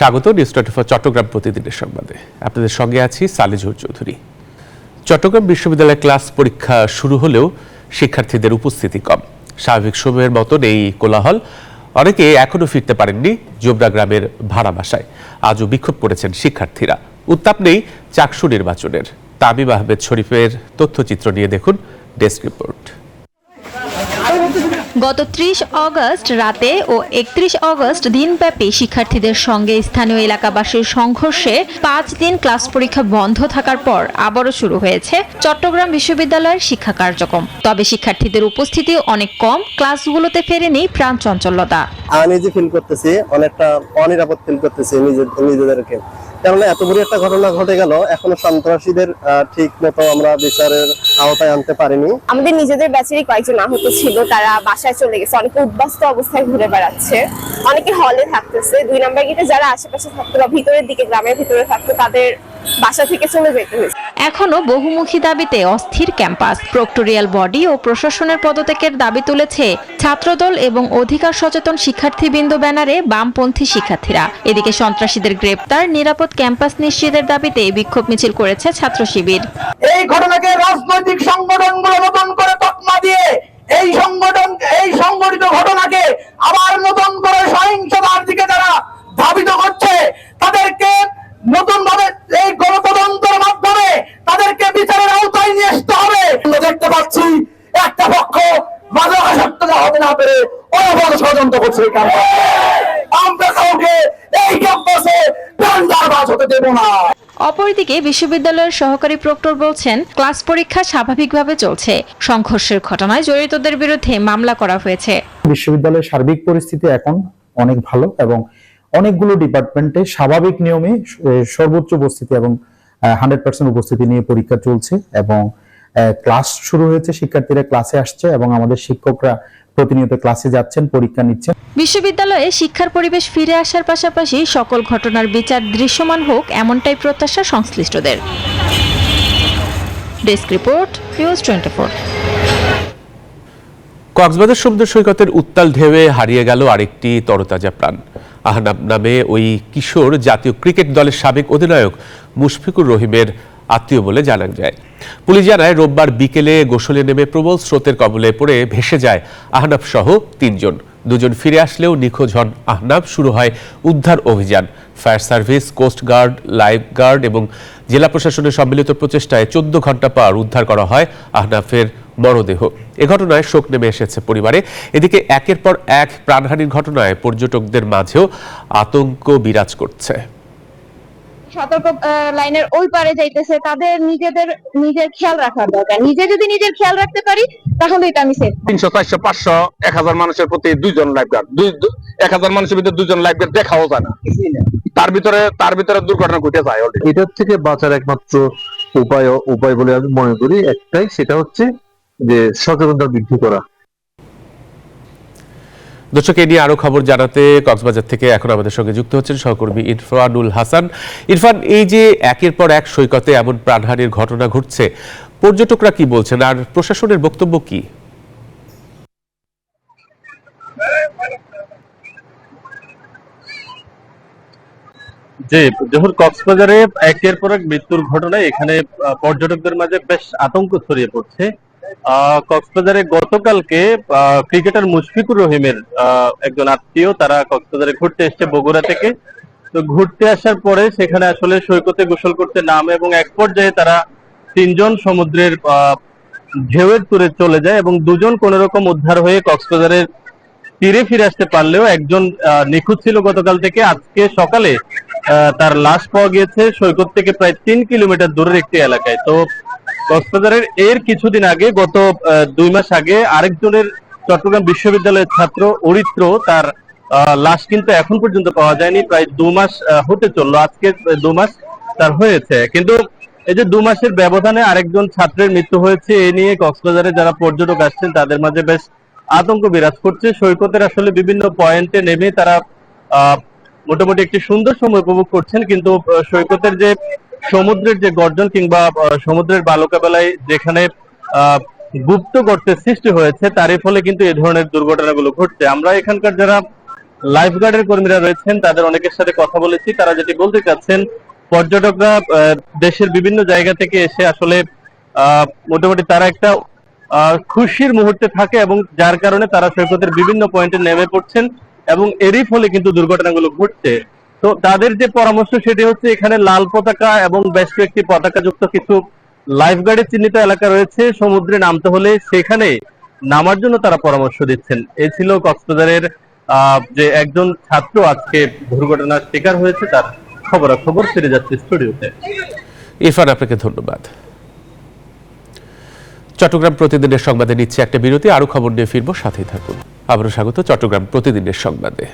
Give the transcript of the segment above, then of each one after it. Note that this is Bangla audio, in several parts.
স্বাগত নিউজ 24 চট্টগ্রাম প্রতিদিনের সংবাদে। আপনাদের সঙ্গে আছি সালিজুর চৌধুরী। চট্টগ্রাম বিশ্ববিদ্যালয়ের ক্লাস পরীক্ষা শুরু হলেও শিক্ষার্থীদের উপস্থিতি কম। স্বাভাবিক সময়ের মতন এই কোলাহল। অনেকে এখনো ফিরতে পারেননি জোবরা গ্রামের ভাড়া বাসায়। আজও বিক্ষোভ করেছেন শিক্ষার্থীরা। উত্তাপ নেই চাকসু নির্বাচনের। তামিম আহমেদ শরীফের তথ্যচিত্র নিয়ে দেখুন ডেস্ক রিপোর্ট। গত ৩০ অগস্ট রাতে ও ৩১ অগস্ট দিনব্যাপী শিক্ষার্থীদের সঙ্গে স্থানীয় এলাকাবাসীর সংঘর্ষে ৫ দিন ক্লাস পরীক্ষা বন্ধ থাকার পর আবারও শুরু হয়েছে চট্টগ্রাম বিশ্ববিদ্যালয়ের শিক্ষা কার্যক্রম। তবে শিক্ষার্থীদের উপস্থিতি অনেক কম, ক্লাসগুলোতে ফেরেনি প্রাণ চঞ্চলতা। আমি যে ফিল করতেছি অনেকটা অনিরাপদ ফিল করতেছি নিজেদেরকে, কারণ এত বড় একটা ঘটনা ঘটে গেল, এখনো সন্ত্রাসীদের ঠিক মতো আমরা বিচারের আওতায় আনতে পারিনি। আমাদের নিজেদের ব্যাচেরই কয়েকজন আহত ছিল, তারা বাসায় চলে গেছে, অনেকে উদ্বাস্ত অবস্থায় ঘুরে বেড়াচ্ছে, অনেকে হলে থাকতেছে। ২ নম্বর গেটে যারা আশেপাশে থাকতো বা ভিতরের দিকে গ্রামের ভিতরে থাকতো তাদের বাসা থেকে চলে যেতে হয়েছে। এখনো বহুমুখী দাবিতে অস্থির ক্যাম্পাস। প্রক্টোরিয়াল বডি ও প্রশাসনের পদত্যাগের দাবি তুলেছে ছাত্রদল এবং অধিকার সচেতন শিক্ষার্থীবৃন্দ ব্যানারে বামপন্থী শিক্ষার্থীরা। এদিকে সন্ত্রাসীদের গ্রেপ্তার, নিরাপদ ক্যাম্পাস নিশ্চিতের দাবিতে বিক্ষোভ মিছিল করেছে ছাত্র শিবির। এই ঘটনাকে রাজনৈতিক সংগঠনগুলো নতুন করে তকমা দিয়ে এই সংগঠিত ঘটনাকে আবার নতুন করে সহিংসতার দিকে যারা ধাবিত করছে তাদেরকে নতুন ভাবে এই গণতন্ত্রের মাধ্যমে তাদেরকে বিচারের আওতায় নিয়ে আসতে হবে। আমরা দেখতে পাচ্ছি একটা পক্ষ মাদকাসক্তরা হতে না পেরে অনবরত ষড়যন্ত্র করছে। আমরা কাউকে এই ক্যাম্পাসে প্রাণদারবাজ হতে দেব না। অপরদিকে বিশ্ববিদ্যালয়ের সহকারী প্রক্টর বলছেন, ক্লাস পরীক্ষা স্বাভাবিকভাবে চলছে। সংঘর্ষের ঘটনায় জড়িতদের বিরুদ্ধে মামলা করা হয়েছে। বিশ্ববিদ্যালয়ের সার্বিক পরিস্থিতি এখন অনেক ভালো এবং অনেকগুলো ডিপার্টমেন্টে স্বাভাবিক নিয়মে সর্বোচ্চ উপস্থিতি এবং 100% উপস্থিতি নিয়ে পরীক্ষা চলছে এবং ক্লাস শুরু হয়েছে, শিক্ষার্থীরা ক্লাসে আসছে এবং আমাদের শিক্ষকরা প্রতিনিয়ত ক্লাসে যাচ্ছেন, পরীক্ষা নিচ্ছেন। বিশ্ববিদ্যালয়ে শিক্ষার পরিবেশ ফিরে আসার পাশাপাশি সকল ঘটনার বিচার দৃশ্যমান হোক, এমনটাই প্রত্যাশা সংশ্লিষ্টদের। Desk report, news 24। কক্সবাজার সমুদ্র সৈকতের উত্তাল ঢেউয়ে হারিয়ে গেল আরেকটি তরতাজা প্রাণ। আহনাব নামে ওই কিশোর জাতীয় ক্রিকেট দলের সাবেক অধিনায়ক মুশফিকুর রহিমের আত্মীয় বলে জানা যায়। পুলিশ জানায়, রোববার বিকেলে গোসলে নেমে প্রবল স্রোতের কবলে পড়ে ভেসে যায় আহনাব সহ ৩ জন। 2 জন ফিরে আসলেও নিখোঁজ হন আহনাব। শুরু হয় উদ্ধার অভিযান। Fire service, coast guard, lifeguard এবং জেলা প্রশাসনের সম্মিলিত প্রচেষ্টায় 14 ঘন্টা পর উদ্ধার করা হয় আহনাফের মরদেহ। এ ঘটনায় শোক নেমে এসেছে পরিবারে। এদিকে একের পর এক প্রাণহানির ঘটনায় পর্যটকদের মাঝেও আতঙ্ক বিরাজ করছে। সতর্ক লাইনের ওই পারে যাইতেছে, তাদের নিজের খেয়াল রাখার দরকার। যদি নিজের খেয়াল রাখতে পারি তাহলে এটা আমি সেফ। 300, 400, 500, 1000 মানুষের প্রতি 2 জন লাইফগার্ড, 1000 মানুষের ভিতরে 2 জন লাইফগার্ড দেখাও যায় না। তার ভিতরে দুর্ঘটনা ঘটে যায়। এটার থেকে বাঁচার একমাত্র উপায় বলে আমি মনে করি একটাই, সেটা হচ্ছে যে সচেতনতা বৃদ্ধি করা। দর্শক, এ নিয়ে আরো খবর জানাতে কক্সবাজার থেকে এখন আমাদের সঙ্গে যুক্ত হচ্ছেন সহকর্মী ইরফানুল হাসান। ইরফান, এই যে একের পর এক সৈকতে এমন প্রাণহানির ঘটনা ঘটছে, পর্যটকরা কি বলছেন আর প্রশাসনের বক্তব্য কি? জি, যখন কক্সবাজারে একের পর এক মৃত্যুর ঘটনায় এখানে পর্যটকদের মাঝে বেশ আতঙ্ক ছড়িয়ে পড়ছে। কক্সবাজারে গতকালকে ক্রিকেটার মুশফিকুর রহিমের একজন আত্মীয়, তারা কক্সবাজারে ঘুরতে এসছে বগুড়া থেকে। তো ঘুরতে আসার পরে সেখানে আসলে সৈকতে গোসল করতে নামে এবং এক পর্যায়ে তারা 3 জন সমুদ্রের ঢেউয়ের তুরে চলে যায় এবং 2 জন কোন রকম উদ্ধার হয়ে কক্সবাজারের তীরে ফিরে আসতে পারলেও একজন নিখোঁজ ছিল গতকাল থেকে। আজকে সকালে তার লাশ পাওয়া গিয়েছে সৈকত থেকে প্রায় 3 কিলোমিটার দূরের একটি এলাকায়। তো কক্সবাজারের এর কিছুদিন আগে, গত 2 মাস আগে, আরেকজনের চট্টগ্রাম বিশ্ববিদ্যালয়ের ছাত্র অরিত্র, তার লাশ কিন্তু এখন পর্যন্ত পাওয়া যায়নি। প্রায় 2 মাস হতে চললো, আজকে 2 মাস তার হয়েছে। কিন্তু এই যে 2 মাসের ব্যবধানে আরেকজন ছাত্রের মৃত্যু হয়েছে, এ নিয়ে কক্সবাজারে যারা পর্যটক আসছেন তাদের মাঝে বেশ আতঙ্ক বিরাজ করছে। সৈকতের আসলে বিভিন্ন পয়েন্টে নেমে তারা মোটামুটি একটি সুন্দর সময় উপভোগ করছেন, কিন্তু সৈকতের যে সমুদ্রের যে গর্জন কিংবা সমুদ্রের বালুকা বেলায় যেখানে গুপ্ত গর্তের সৃষ্টি হয়েছে, তারই ফলে কিন্তু এই ধরনের দুর্ঘটনাগুলো ঘটছে। আমরা এখানকার যারা লাইফগার্ডের কর্মীরা রয়েছেন, তাদের অনেকের সাথে কথা বলেছি। তারা যেটি বলতে চাচ্ছেন, পর্যটকরা দেশের বিভিন্ন জায়গা থেকে এসে আসলে মোটামুটি তারা একটা খুশির মুহূর্তে থাকে এবং যার কারণে তারা সৈকতের বিভিন্ন পয়েন্টে নেমে পড়ছেন এবং এরই ফলে কিন্তু দুর্ঘটনাগুলো ঘটছে। তো তাদের যে পরামর্শ সেটি হচ্ছে, এখানে লাল পতাকা এবং বেশ কয়েকটি পতাকা যুক্ত কিছু লাইফগার্ডের চিহ্নিত এলাকা রয়েছে, সমুদ্রে নামতে হলে সেখানে নামার জন্য তারা পরামর্শ দিচ্ছেন। এ ছিল কক্সবাজারের যে একজন ছাত্র আজকে দুর্ঘটনার শিকার হয়েছে তার খবরাখবর। ফিরে যাচ্ছে স্টুডিওতে। ইরফান, আপনাকে ধন্যবাদ। চট্টগ্রাম প্রতিদিনের সংবাদে নিচ্ছে একটা বিরতি, আরো খবর নিয়ে ফিরবো, সাথেই থাকুন। আবারও স্বাগত চট্টগ্রাম প্রতিদিনের সংবাদে।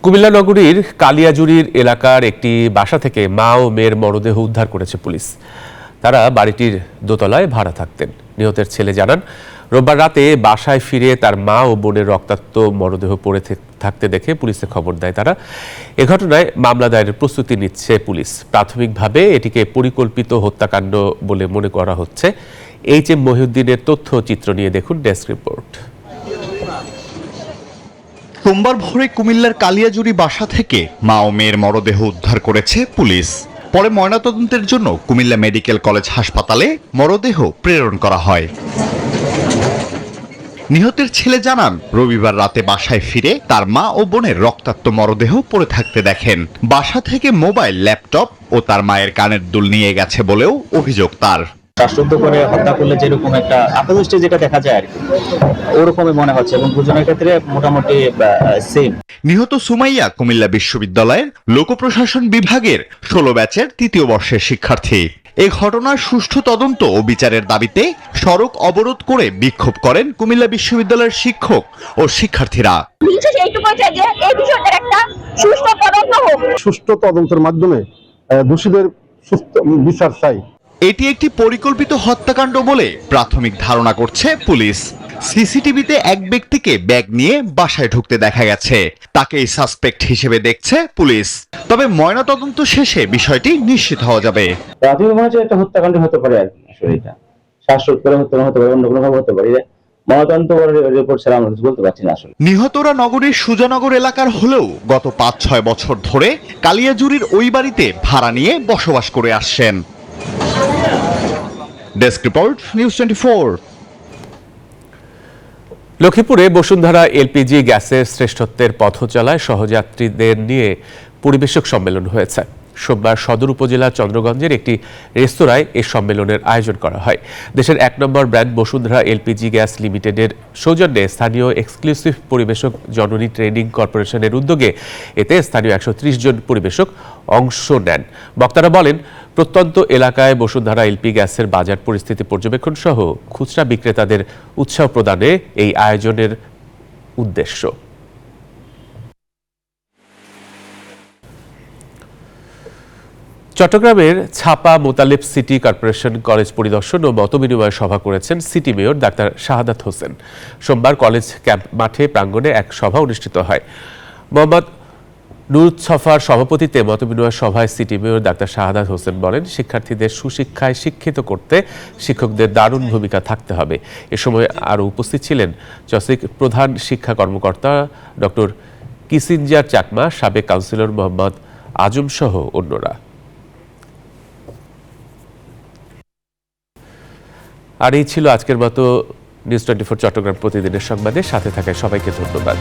কুমিল্লা নগরীর কালিয়াজুরির এলাকার একটি বাসা থেকে মা ও মেয়ের মরদেহ উদ্ধার করেছে পুলিশ। তারা বাড়িটির দোতলায় ভাড়া থাকতেন। নিহতের ছেলে জানান, রোববার রাতে বাসায় ফিরে তার মা ও বোনের রক্তাক্ত মরদেহ পড়ে থাকতে দেখে পুলিশে খবর দেয় তারা। এ ঘটনায় মামলা দায়েরের প্রস্তুতি নিচ্ছে পুলিশ। প্রাথমিকভাবে এটিকে পরিকল্পিত হত্যাকাণ্ড বলে মনে করা হচ্ছে। এইচ.এম. মহিউদ্দিনের তথ্যচিত্র নিয়ে দেখুন ডেস্ক রিপোর্ট। সোমবার ভোরে কুমিল্লার কালিয়াজুরি বাসা থেকে মা ও মেয়ের মরদেহ উদ্ধার করেছে পুলিশ। পরে ময়নাতদন্তের জন্য কুমিল্লা মেডিকেল কলেজ হাসপাতালে মরদেহ প্রেরণ করা হয়। নিহতের ছেলে জানান, রবিবার রাতে বাসায় ফিরে তার মা ও বোনের রক্তাক্ত মরদেহ পড়ে থাকতে দেখেন। বাসা থেকে মোবাইল, ল্যাপটপ ও তার মায়ের কানের দুল নিয়ে গেছে বলেও অভিযোগ তার। শ্বাসরুদ্ধ করে হত্যা করলে যেরকম একটা আপাতদৃষ্টি যেটা দেখা যায় আর কি, ওরকমই মনে হচ্ছে এবং দুজনের ক্ষেত্রে মোটামুটি সেম। নিহত সুমাইয়া কুমিল্লা বিশ্ববিদ্যালয়ের লোক প্রশাসন বিভাগের 16 ব্যাচের 3য় বর্ষের শিক্ষার্থী। এই ঘটনার সুষ্ঠু তদন্ত ও বিচারের দাবিতে সড়ক অবরোধ করে বিক্ষোভ করেন কুমিল্লা বিশ্ববিদ্যালয়ের শিক্ষক ও শিক্ষার্থীরা। সুষ্ঠু তদন্তের মাধ্যমে দোষীদের বিচার চাই। এটি একটি পরিকল্পিত হত্যাকাণ্ড বলে প্রাথমিক ধারণা করছে পুলিশ। সিসিটিভিতে এক ব্যক্তিকে ব্যাগ নিয়ে বাসায় ঢুকতে দেখা গেছে। তাকেই সাসপেক্ট হিসেবে দেখছে পুলিশ। তবে ময়নাতদন্ত শেষে বিষয়টি নিশ্চিত হওয়া যাবে। প্রাথমিক মনে হচ্ছে একটা হত্যাকাণ্ড হতে পারে আর কি। আসলে এটা শ্বাসরোধ করে হত্যা হতে পারে, অন্য কোনো ভাবে হতে পারে। ময়নাতদন্ত রিপোর্ট ছাড়া আমরা কিছু বলতে পারছি না। আসলে নিহতরা নগরীর সুজানগর এলাকার হলেও গত 5-6 বছর ধরে কালিয়াজুরির ওই বাড়িতে ভাড়া নিয়ে বসবাস করে আসছেন। Desk report, news 24। লক্ষ্মীপুরে বসুন্ধরা এলপিজি গ্যাসের শ্রেষ্ঠত্বের পথচলায় সহযাত্রীদের নিয়ে পরিবেশক সম্মেলন হয়েছে। সোমবার সদর উপজেলা চন্দ্রগঞ্জের একটি রেস্তোরাঁয় এই সম্মেলনের আয়োজন করা হয়। দেশের 1 নম্বর ব্র্যান্ড বসুন্ধরা এলপিজি গ্যাস লিমিটেডের সৌজন্যে স্থানীয় এক্সক্লুসিভ পরিবেশক জননী ট্রেনিং কর্পোরেশনের উদ্যোগে এতে স্থানীয় 130 জন পরিবেশক অংশ নেন। বক্তারা বলেন, প্রত্যন্ত এলাকায় বসুন্ধরা এলপি গ্যাসের বাজার পরিস্থিতি পর্যবেক্ষণ সহ খুচরা বিক্রেতাদের উৎসাহ প্রদানে এই আয়োজনের উদ্দেশ্য। চট্টগ্রামের ছাপা মোতালেব সিটি কর্পোরেশন কলেজ পরিদর্শন ও মতবিনিময় সভা করেছেন city mayor doctor Shahadat Hossain. সোমবার কলেজ ক্যাম্প মাঠে প্রাঙ্গণে এক সভা অনুষ্ঠিত হয়। মোহাম্মদ নুরুৎসফার সভাপতিত্বে মতবিনিময় সভায় city mayor doctor Shahadat Hossain বলেন, শিক্ষার্থীদের সুশিক্ষায় শিক্ষিত করতে শিক্ষকদের দারুণ ভূমিকা থাকতে হবে। এ সময় আরও উপস্থিত ছিলেন চসিক প্রধান শিক্ষা কর্মকর্তা ডক্টর কিসিঞ্জার চাকমা, সাবেক কাউন্সিলর মোহাম্মদ আজম সহ অন্যরা। আর এই ছিল আজকের মতো নিউজ 24 চট্টগ্রাম প্রতিদিনের সংবাদে সাথে থাকায় সবাইকে ধন্যবাদ।